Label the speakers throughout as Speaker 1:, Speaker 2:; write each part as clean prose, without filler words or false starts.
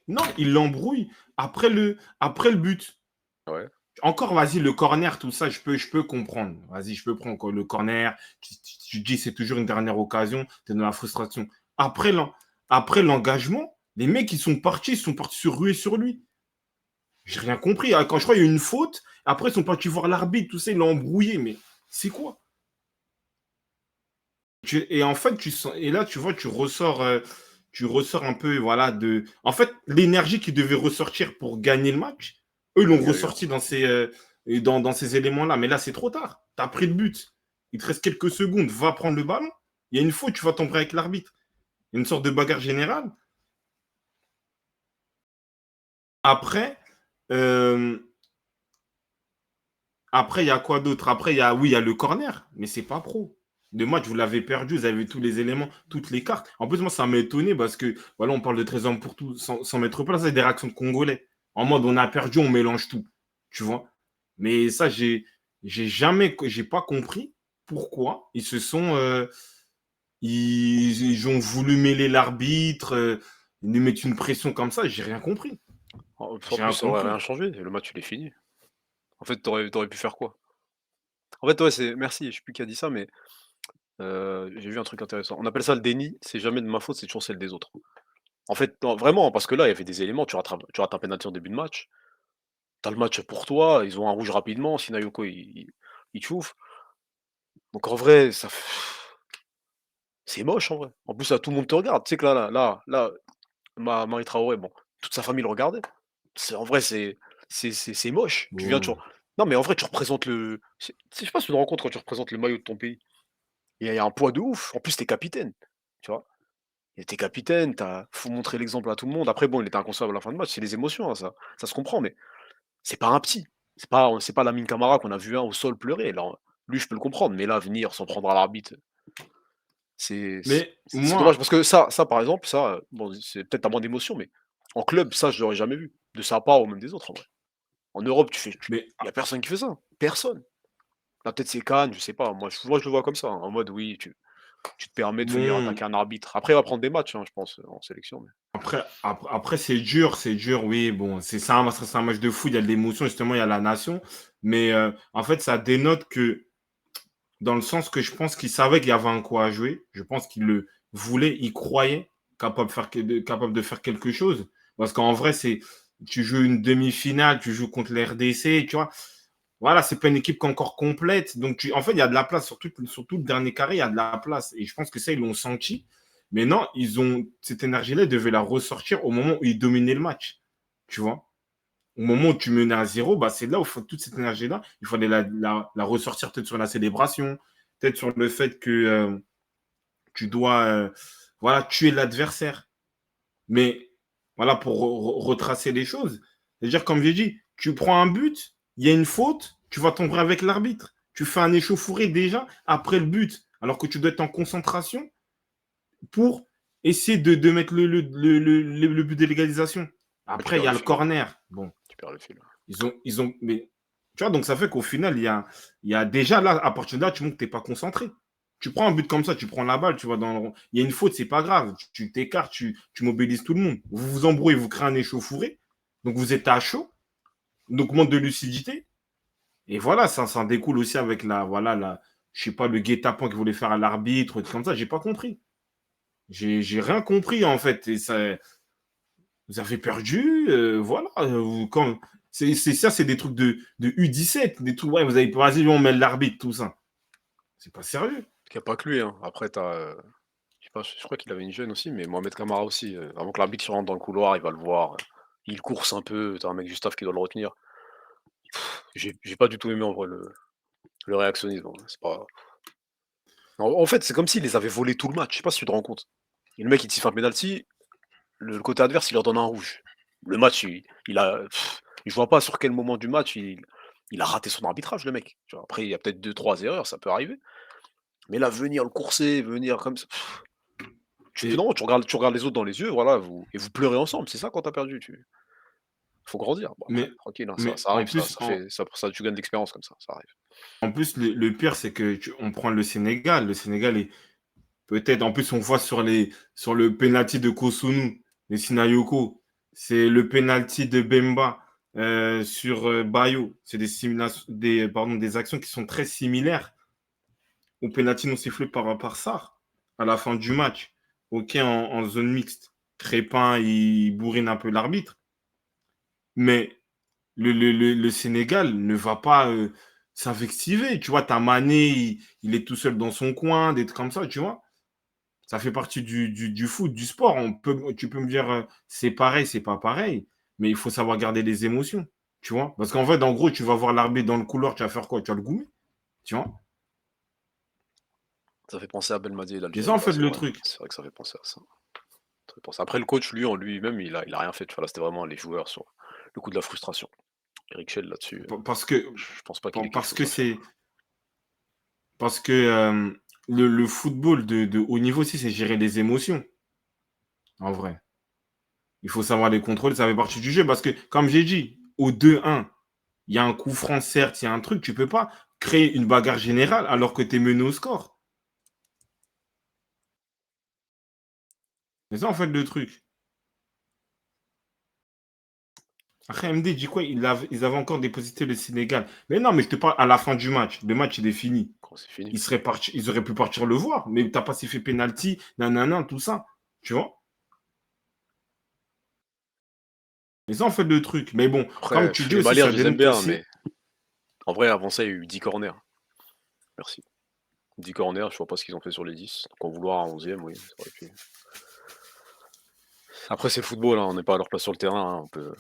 Speaker 1: Non, il l'embrouille après le but.
Speaker 2: Ouais.
Speaker 1: Encore, vas-y, le corner, tout ça, je peux comprendre. Vas-y, je peux prendre le corner. Tu dis, c'est toujours une dernière occasion. Tu es dans la frustration. Après, après l'engagement, les mecs, ils sont partis se ruer sur lui. J'ai rien compris. Ah, quand je crois qu'il y a eu une faute, après, ils sont partis voir l'arbitre, tout ça, ils l'ont embrouillé. Mais c'est quoi? Et en fait, et là, tu vois, tu ressors un peu, voilà, en fait, l'énergie qui devait ressortir pour gagner le match, eux
Speaker 2: Il
Speaker 1: l'ont
Speaker 2: y a eu, hein.
Speaker 1: ressorti dans ces éléments-là. Mais là, c'est trop tard. Tu as pris le but. Il te reste quelques secondes. Va prendre le ballon. Il y a une faute, tu vas tomber avec l'arbitre. Une sorte de bagarre générale. Après, euh, après, il y a quoi d'autre? Après, oui, il y a le corner, mais c'est pas pro. Le match, vous l'avez perdu, vous avez tous les éléments, toutes les cartes. En plus, moi, ça m'a étonné parce que, voilà, on parle de 13 hommes pour tout, sans mettre place, c'est des réactions de Congolais. En mode, on a perdu, on mélange tout, tu vois. Mais ça, j'ai pas compris pourquoi ils ont voulu mêler l'arbitre, lui mettre une pression comme ça, j'ai rien compris.
Speaker 2: En
Speaker 1: J'ai
Speaker 2: plus,
Speaker 1: rien
Speaker 2: ça aurait rien
Speaker 1: compris.
Speaker 2: changé. Le match, il est fini. En fait, t'aurais pu faire quoi? En fait, ouais, merci, je sais plus qui a dit ça, mais j'ai vu un truc intéressant. On appelle ça le déni, c'est jamais de ma faute, c'est toujours celle des autres. En fait, non, vraiment, parce que là, il y avait des éléments, tu rates un penalty en début de match, t'as le match pour toi, ils ont un rouge rapidement, Sinayoko, il chauffe. Donc en vrai, c'est moche en vrai. En plus, là, tout le monde te regarde. Tu sais que là, Marie Traoré, bon, toute sa famille le regardait. En vrai, c'est moche. Tu viens,
Speaker 1: Bon.
Speaker 2: non, mais en vrai, tu représentes je sais pas si tu te rends compte quand tu représentes le maillot de ton pays. Il y a un poids de ouf. En plus, t'es capitaine, tu vois? Et tu capitaine, faut montrer l'exemple à tout le monde. Après, bon, il était inconsciable à la fin de match, c'est les émotions, hein, ça se comprend, mais c'est pas un petit. C'est pas Lamine Camara qu'on a vu un au sol pleurer. Là, lui, je peux le comprendre, mais là, venir s'en prendre à l'arbitre, c'est c'est
Speaker 1: Mais
Speaker 2: c'est dommage
Speaker 1: moi,
Speaker 2: parce que ça, par exemple, bon, c'est peut-être à moins d'émotion, mais en club, ça, je l'aurais jamais vu. De sa part ou même des autres, en vrai. En Europe,
Speaker 1: mais
Speaker 2: il y a personne qui fait ça. Personne. Là, peut-être c'est Cannes, je sais pas. Moi, je le vois comme ça, hein, en mode, oui, tu te permets de venir
Speaker 1: bon,
Speaker 2: attaquer un arbitre. Après, il va prendre des matchs, hein, je pense, en sélection. Mais
Speaker 1: après c'est dur, oui, bon, c'est un match de foot, il y a de l'émotion, justement, il y a la nation, mais en fait, ça dénote que, dans le sens que je pense qu'il savait qu'il y avait un coup à jouer, je pense qu'il le voulait, il croyait capable de faire quelque chose, parce qu'en vrai, tu joues une demi-finale, tu joues contre l'RDC, tu vois, voilà, c'est pas une équipe qui est encore complète. Donc, en fait, il y a de la place, surtout le dernier carré, il y a de la place. Et je pense que ça, ils l'ont senti. Mais non, cette énergie-là, ils devaient la ressortir au moment où ils dominaient le match. Tu vois? Au moment où tu menais à zéro, bah, c'est là où toute cette énergie-là, il fallait la ressortir peut-être sur la célébration, peut-être sur le fait que tu dois voilà, tuer l'adversaire. Mais voilà, pour retracer les choses, c'est-à-dire, comme j'ai dit, tu prends un but, il y a une faute, tu vas tomber avec l'arbitre. Tu fais un échauffouré déjà après le but, alors que tu dois être en concentration pour essayer de mettre le but de l'égalisation.
Speaker 2: ouais, tu
Speaker 1: Après, il
Speaker 2: perds
Speaker 1: y a
Speaker 2: le
Speaker 1: le
Speaker 2: fil.
Speaker 1: corner. Bon,
Speaker 2: Tu perds le fil.
Speaker 1: mais tu vois, donc ça fait qu'au final, il y a déjà là, à partir de là, tu montres que tu n'es pas concentré. Tu prends un but comme ça, tu prends la balle, tu vois, il y a une faute, c'est pas grave. Tu t'écartes, tu mobilises tout le monde. Vous vous embrouillez, vous créez un échauffouré. Donc vous êtes à chaud. Donc manque de lucidité. Et voilà, ça en découle aussi avec je sais pas, le guet-apens qu'il voulait faire à l'arbitre, comme ça. J'ai pas compris. J'ai rien compris, en fait. Et ça, vous avez perdu, voilà. Ça, c'est des trucs de U17, des trucs, ouais, vous avez vas-y, on met l'arbitre, tout ça. C'est pas sérieux.
Speaker 2: Il y a pas que lui, hein. Après, je sais pas, je crois qu'il avait une jeune aussi, mais Mohamed Camara aussi, avant que l'arbitre rentre dans le couloir, il va le voir, il course un peu, tu un mec du staff qui doit le retenir. J'ai pas du tout aimé en vrai le réactionnisme, hein, c'est pas en fait, c'est comme s'il les avait volés tout le match, je sais pas si tu te rends compte? Et le mec, il te siffle un penalty, le côté adverse, il leur donne un rouge. Le match, je vois pas sur quel moment du match il a raté son arbitrage, le mec. Tu vois? Après, il y a peut-être deux trois erreurs, ça peut arriver, mais là, venir le courser, venir comme ça,
Speaker 1: Et,
Speaker 2: non, tu regardes les autres dans les yeux, voilà, vous pleurez ensemble, c'est ça quand tu as perdu, faut grandir. Bon après,
Speaker 1: mais,
Speaker 2: tranquille, hein, ça
Speaker 1: mais
Speaker 2: ça
Speaker 1: en
Speaker 2: arrive,
Speaker 1: plus,
Speaker 2: ça tu gagnes de l'expérience comme ça arrive.
Speaker 1: le pire, c'est que on prend le Sénégal. Le Sénégal est peut-être, en plus, on voit sur le penalty de Kosunu, les Sinayoko. C'est le penalty de Bemba sur Bayo. C'est des actions qui sont très similaires au penalty non sifflé par Sarr à la fin du match. Ok, en zone mixte. Crépin, il bourrine un peu l'arbitre. Mais le Sénégal ne va pas s'invectiver. Tu vois, t'as Mané, il est tout seul dans son coin, des trucs comme ça, tu vois. Ça fait partie du foot, du sport. Tu peux me dire c'est pareil, c'est pas pareil, mais il faut savoir garder les émotions, tu vois. Parce qu'en fait, en gros, tu vas voir l'arbitre dans le couloir, tu vas faire quoi? Tu vas le goumer, tu vois.
Speaker 2: Ça fait penser à Belmadi et
Speaker 1: C'est ça,
Speaker 2: l'Algérie,
Speaker 1: en
Speaker 2: là,
Speaker 1: fait,
Speaker 2: c'est
Speaker 1: le
Speaker 2: vrai.
Speaker 1: truc.
Speaker 2: C'est vrai que ça fait penser à ça. Ça fait penser après le coach, lui, en lui-même, il a rien fait, tu vois? Là, c'était vraiment les joueurs sur le coup de la frustration. Eric Chell là-dessus,
Speaker 1: Parce que,
Speaker 2: je pense pas qu'il ait quelque
Speaker 1: parce
Speaker 2: chose
Speaker 1: que
Speaker 2: à faire.
Speaker 1: c'est. Parce que le football de haut niveau aussi, c'est gérer les émotions, en vrai. Il faut savoir les contrôler, ça fait partie du jeu. Parce que, comme j'ai dit, au 2-1, il y a un coup franc, certes, il y a un truc, tu peux pas créer une bagarre générale alors que tu es mené au score. C'est ça, en fait, le truc. Après, MD dit quoi? Ils avaient encore déposité le Sénégal. Mais non, mais je te parle à la fin du match. Le match, il est fini.
Speaker 2: Quand c'est fini.
Speaker 1: Ils auraient pu partir le voir, mais t'as pas sifflé penalty, nanana, tout ça. Tu vois? C'est ça, en fait, le truc. Mais bon, comme
Speaker 2: Après,
Speaker 1: tu dis
Speaker 2: les
Speaker 1: aussi,
Speaker 2: Maliens,
Speaker 1: ça
Speaker 2: je les aime
Speaker 1: dénote
Speaker 2: bien,
Speaker 1: aussi.
Speaker 2: mais en vrai, avant ça, il y a eu 10 corners. Merci. 10 corners, je vois pas ce qu'ils ont fait sur les 10. Donc en vouloir un 11e, oui, ça aurait pu. Après, c'est le football, hein, on n'est pas à leur place sur le terrain, hein, on peut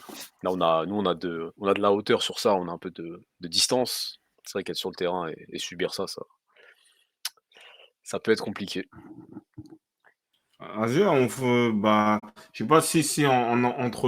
Speaker 2: là, nous, on a de la hauteur sur ça, on a un peu de distance. C'est vrai qu'être sur le terrain et subir ça, ça peut être compliqué.
Speaker 1: Vas-y, bah, je sais pas si entre